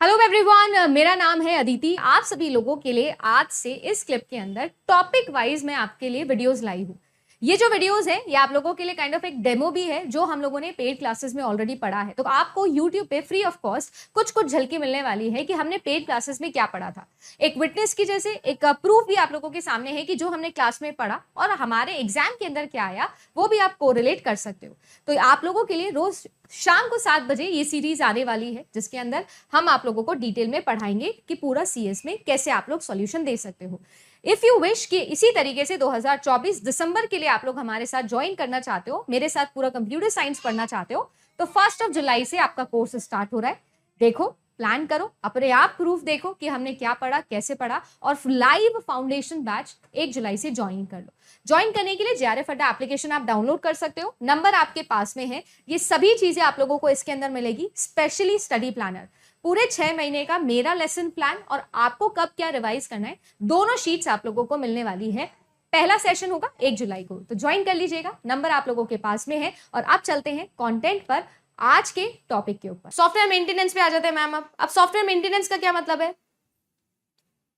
Hello everyone, मेरा नाम है अदिति। आप सभी लोगों के लिए आज से इस क्लिप के अंदर टॉपिक वाइज मैं आपके लिए वीडियोस लाई हूँ। ये जो वीडियोस है ये आप लोगों के लिए काइंड ऑफ एक डेमो भी है जो हम लोगों ने पेड क्लासेस में ऑलरेडी पढ़ा है। तो आपको यूट्यूब पे फ्री ऑफ कॉस्ट कुछ कुछ झलकी मिलने वाली है कि हमने पेड क्लासेस में क्या पढ़ा था। एक विटनेस की जैसे एक प्रूफ भी आप लोगों के सामने है कि जो हमने क्लास में पढ़ा और हमारे एग्जाम के अंदर क्या आया वो भी आप कोरिलेट कर सकते हो। तो आप लोगों के लिए रोज शाम को 7 बजे ये सीरीज आने वाली है जिसके अंदर हम आप लोगों को डिटेल में पढ़ाएंगे कि पूरा सीएस में कैसे आप लोग सॉल्यूशन दे सकते हो। इफ यू विश कि इसी तरीके से 2024 दिसंबर के लिए आप लोग हमारे साथ ज्वाइन करना चाहते हो, मेरे साथ पूरा कंप्यूटर साइंस पढ़ना चाहते हो, तो 1 जुलाई से आपका कोर्स स्टार्ट हो रहा है। देखो, प्लान करो, अपने आप प्रूफ देखो कि हमने क्या पढ़ा, कैसे पढ़ा, और लाइव फाउंडेशन बैच 1 जुलाई से ज्वाइन कर लो। ज्वाइन करने के लिए जेआरएफ अड्डा एप्लीकेशन आप डाउनलोड कर सकते हो, नंबर आपके पास में है। ये सभी चीजें आप लोगों को इसके अंदर मिलेगी, स्पेशली स्टडी प्लानर, पूरे 6 महीने का मेरा लेसन प्लान और आपको कब क्या रिवाइज करना है, दोनों शीट्स आप लोगों को मिलने वाली है। पहला सेशन होगा 1 जुलाई को, तो ज्वाइन कर लीजिएगा, नंबर आप लोगों के पास में है। और आप चलते हैं कंटेंट पर, आज के टॉपिक के ऊपर। सॉफ्टवेयर मेंटेनेंस पे आ जाते हैं मैम। अब सॉफ्टवेयर मेंटेनेंस का क्या मतलब है?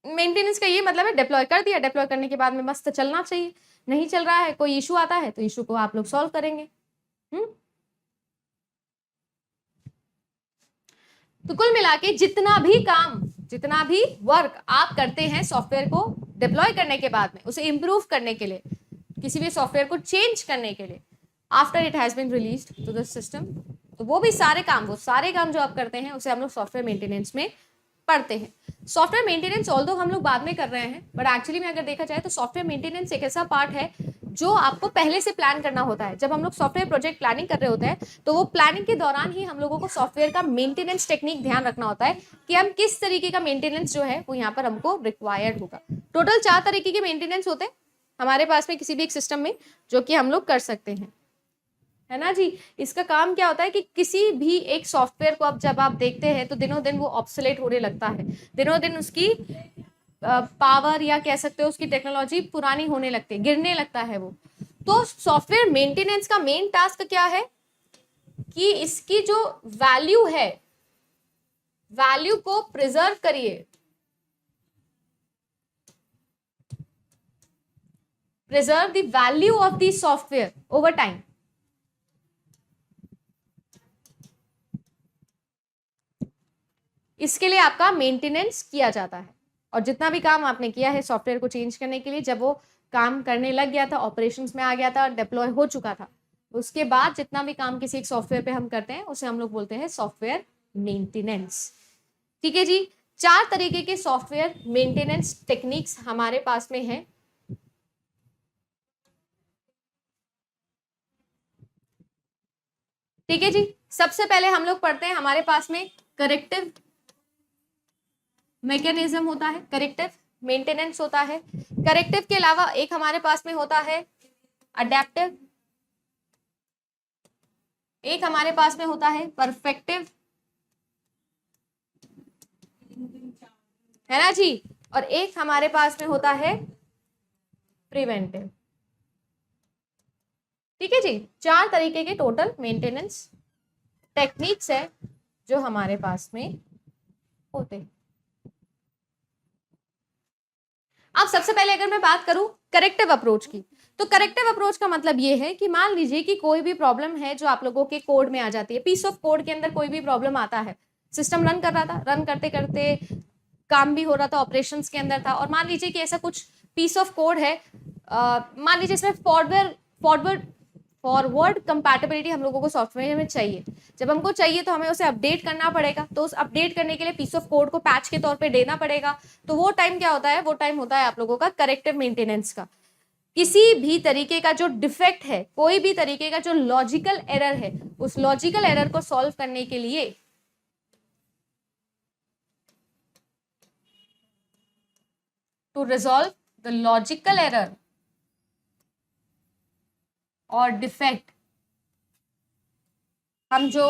मेंटेनेंस का ये मतलब है डिप्लॉय कर दिया, डिप्लॉय करने के बाद में मस्त चलना चाहिए। नहीं चल रहा है, कोई इशू आता है तो इशू को आप लोग सॉल्व करेंगे। तो कुल मिला के जितना भी काम, जितना भी वर्क आप करते हैं सॉफ्टवेयर को डिप्लॉय करने के बाद में, उसे इंप्रूव करने के लिए, किसी भी सॉफ्टवेयर को चेंज करने के लिए, after it has been released to the system, तो वो भी सारे काम, वो सारे काम जो आप करते हैं उसे हम लोग सॉफ्टवेयर मेंटेनेंस में पढ़ते हैं। सॉफ्टवेयर मेंटेनेंस ऑल्दो हम लोग बाद में कर रहे हैं, बट एक्चुअली में अगर देखा जाए तो सॉफ्टवेयर मेंटेनेंस एक ऐसा पार्ट है जो आपको पहले से प्लान करना होता है। जब हम लोग सॉफ्टवेयर प्रोजेक्ट प्लानिंग कर रहे होते हैं तो वो प्लानिंग के दौरान ही हम लोगों को सॉफ्टवेयर का मेंटेनेंस टेक्निक ध्यान रखना होता है कि हम किस तरीके का मेंटेनेंस जो है वो यहाँ पर हमको रिक्वायर्ड होगा। टोटल 4 तरीके के मेंटेनेंस होते हैं हमारे पास में किसी भी एक सिस्टम में, जो कि हम लोग कर सकते हैं, है ना जी। इसका काम क्या होता है कि किसी भी एक सॉफ्टवेयर को अब जब आप देखते हैं तो दिनों दिन वो ऑब्सोलेट होने लगता है, दिनों दिन उसकी पावर या कह सकते हो उसकी टेक्नोलॉजी पुरानी होने लगती है, गिरने लगता है वो। तो सॉफ्टवेयर मेंटेनेंस का मेन टास्क क्या है कि इसकी जो वैल्यू है, वैल्यू को प्रिजर्व करिए, preserve the value of the software over time. इसके लिए आपका मेंटेनेंस किया जाता है। और जितना भी काम आपने किया है सॉफ्टवेयर को चेंज करने के लिए, जब वो काम करने लग गया था, ऑपरेशंस में आ गया था, डिप्लॉय हो चुका था, उसके बाद जितना भी काम किसी एक सॉफ्टवेयर पे हम करते हैं उसे हम लोग बोलते हैं सॉफ्टवेयर मेंटेनेंस। ठीक है जी। 4 तरीके के सॉफ्टवेयर मेंटेनेंस टेक्निक्स हमारे पास में है। ठीक है जी। सबसे पहले हम लोग पढ़ते हैं, हमारे पास में करेक्टिव मैकेनिज्म होता है, करेक्टिव मेंटेनेंस होता है। करेक्टिव के अलावा एक हमारे पास में होता है अडेप्टिव, एक हमारे पास में होता है परफेक्टिव, है ना जी, और एक हमारे पास में होता है प्रिवेंटिव। ठीक है जी। 4 तरीके के टोटल मेंटेनेंस टेक्निक्स है जो हमारे पास में होते हैं। अब सबसे पहले अगर मैं बात करूं करेक्टिव अप्रोच की, तो करेक्टिव अप्रोच का मतलब ये है कि मान लीजिए कि कोई भी प्रॉब्लम है जो आप लोगों के कोड में आ जाती है, पीस ऑफ कोड के अंदर कोई भी प्रॉब्लम आता है, सिस्टम रन कर रहा था, रन करते करते काम भी हो रहा था, ऑपरेशंस के अंदर था, और मान लीजिए कि ऐसा कुछ पीस ऑफ कोड है, मान लीजिए इसमें फॉरवर्ड कंपैटिबिलिटी हम लोगों को सॉफ्टवेयर में चाहिए। जब हमको चाहिए तो हमें उसे अपडेट करना पड़ेगा, तो उस अपडेट करने के लिए पीस ऑफ कोड को पैच के तौर पे देना पड़ेगा। तो वो टाइम क्या होता है? वो टाइम होता है आप लोगों का करेक्टिव मेंटेनेंस का। किसी भी तरीके का जो डिफेक्ट है, कोई भी तरीके का जो लॉजिकल एरर है, उस लॉजिकल एरर को सॉल्व करने के लिए to resolve the logical error और डिफेक्ट, हम जो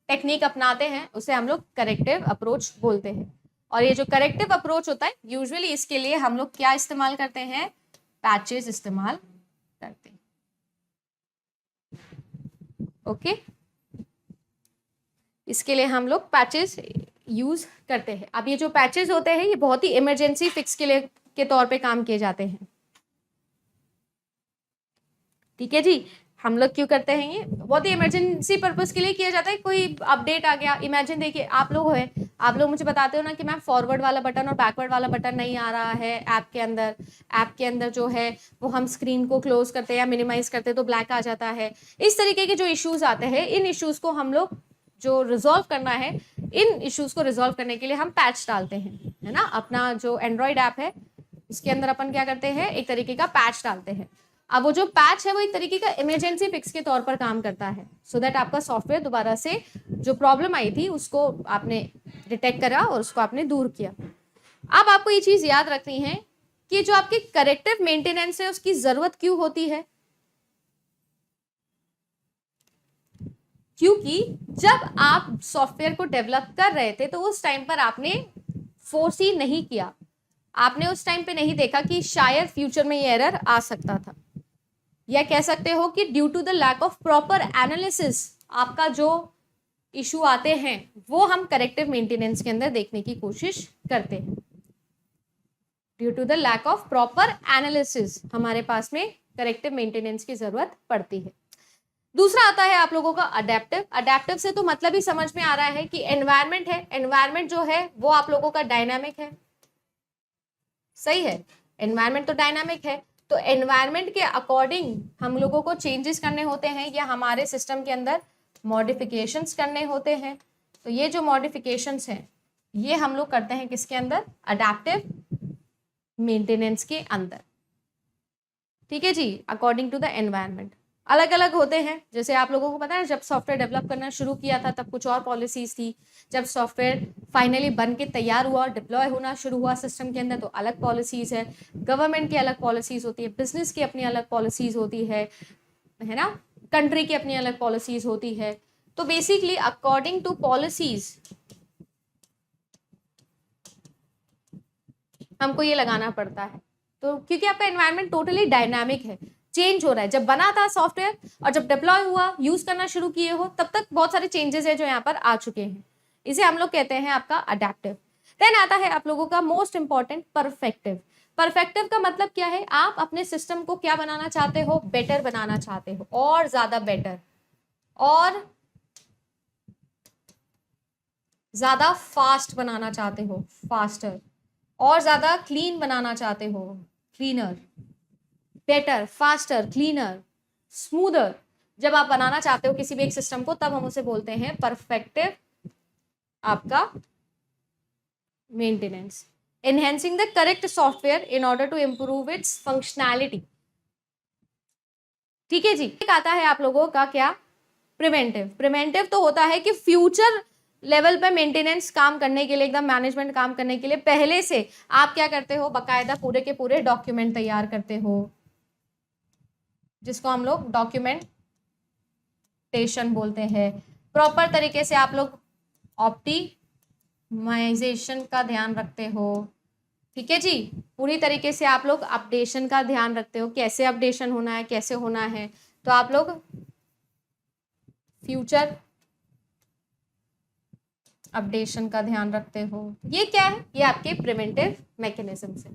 टेक्निक अपनाते हैं उसे हम लोग करेक्टिव अप्रोच बोलते हैं। और ये जो करेक्टिव अप्रोच होता है, यूजुअली इसके लिए हम लोग क्या इस्तेमाल करते हैं? पैचेस इस्तेमाल करते हैं। ओके, इसके लिए हम लोग पैचेस यूज करते हैं। अब ये जो पैचेस होते हैं ये बहुत ही इमरजेंसी फिक्स के लिए के तौर पे काम किए जाते हैं। ठीक है जी, हम लोग क्यों करते हैं, ये बहुत ही इमरजेंसी पर्पस के लिए किया जाता है। कोई अपडेट आ गया, इमेजिन देखिए आप लोग है, आप लोग मुझे बताते हो ना कि मैम फॉरवर्ड वाला बटन और बैकवर्ड वाला बटन नहीं आ रहा है ऐप के अंदर जो है वो हम स्क्रीन को क्लोज करते हैं या मिनिमाइज करते हैं तो ब्लैक आ जाता है। इस तरीके के जो इश्यूज आते हैं, इन इश्यूज को हम लोग जो रिजॉल्व करना है, इन इश्यूज को रिजॉल्व करने के लिए हम पैच डालते हैं, है ना। अपना जो एंड्रॉइड ऐप है इसके अंदर अपन क्या करते हैं, एक तरीके का पैच डालते हैं। अब वो जो पैच है वो एक तरीके का इमरजेंसी फिक्स के तौर पर काम करता है, सो दैट आपका सॉफ्टवेयर दोबारा से जो प्रॉब्लम आई थी उसको आपने डिटेक्ट करा और उसको आपने दूर किया। अब आपको ये चीज याद रखनी है कि जो आपके करेक्टिव मेंटेनेंस है उसकी जरूरत क्यों होती है, क्योंकि जब आप सॉफ्टवेयर को डेवलप कर रहे थे तो उस टाइम पर आपने फोर्सी नहीं किया, आपने उस टाइम पे नहीं देखा कि शायद फ्यूचर में ये एरर आ सकता था, या कह सकते हो कि due to the lack of proper analysis आपका जो इशू आते हैं वो हम करेक्टिव मेंटेनेंस के अंदर देखने की कोशिश करते हैं। Due to the lack of proper analysis हमारे पास में करेक्टिव मेंटेनेंस की जरूरत पड़ती है। दूसरा आता है आप लोगों का अडेप्टिव। अडेप्टिव से तो मतलब ही समझ में आ रहा है कि एनवायरमेंट है, एनवायरमेंट जो है वो आप लोगों का डायनामिक है, सही है, एनवायरमेंट तो डायनामिक है, तो एनवायरमेंट के अकॉर्डिंग हम लोगों को चेंजेस करने होते हैं या हमारे सिस्टम के अंदर मॉडिफिकेशंस करने होते हैं। तो ये जो मॉडिफिकेशंस हैं ये हम लोग करते हैं किसके अंदर, अडेप्टिव मेंटेनेंस के अंदर। ठीक है जी, अकॉर्डिंग टू द एनवायरमेंट अलग अलग होते हैं। जैसे आप लोगों को पता है जब सॉफ्टवेयर डेवलप करना शुरू किया था तब कुछ और पॉलिसीज थी, जब सॉफ्टवेयर फाइनली बन के तैयार हुआ और डिप्लॉय होना शुरू हुआ सिस्टम के अंदर तो अलग पॉलिसीज है, गवर्नमेंट की अलग पॉलिसीज होती है, बिजनेस की अपनी अलग पॉलिसीज होती है ना, कंट्री की अपनी अलग पॉलिसीज होती है। तो बेसिकली अकॉर्डिंग टू पॉलिसीज हमको ये लगाना पड़ता है। तो क्योंकि आपका एनवायरनमेंट टोटली डायनामिक है, चेंज हो रहा है, जब बना था सॉफ्टवेयर और जब डिप्लॉय हुआ, यूज करना शुरू किए हो, तब तक बहुत सारे चेंजेस है जो यहाँ पर आ चुके हैं। इसे हम लोग कहते हैं आपका अडेप्टिव। देन आता है आप लोगों का मोस्ट इंपॉर्टेंट परफेक्टिव। परफेक्टिव का मतलब क्या है, आप अपने सिस्टम को क्या बनाना चाहते हो, बेटर बनाना चाहते हो, और ज्यादा बेटर, और ज्यादा फास्ट बनाना चाहते हो, फास्टर, और ज्यादा क्लीन बनाना चाहते हो, cleaner, better, faster, cleaner, smoother. जब आप बनाना चाहते हो किसी भी एक सिस्टम को तब हम उसे बोलते हैं परफेक्टिव आपका maintenance. Enhancing the correct software in order to improve its functionality. ठीक है जी, एक आता है आप लोगों का क्या, प्रिवेंटिव। प्रिवेंटिव तो होता है कि फ्यूचर लेवल पे मेंटेनेंस काम करने के लिए, एकदम मैनेजमेंट काम करने के लिए पहले से आप क्या करते हो, बकायदा पूरे के पूरे डॉक्यूमेंट तैयार करते हो, जिसको हम लोग डॉक्यूमेंटेशन बोलते हैं। प्रॉपर तरीके से आप लोग ऑप्टिमाइजेशन का ध्यान रखते हो। ठीक है जी, पूरी तरीके से आप लोग अपडेशन का ध्यान रखते हो, कैसे अपडेशन होना है, कैसे होना है। तो आप लोग फ्यूचर अपडेशन का ध्यान रखते हो। ये क्या है, ये आपके प्रिवेंटिव मैकेनिज्म है।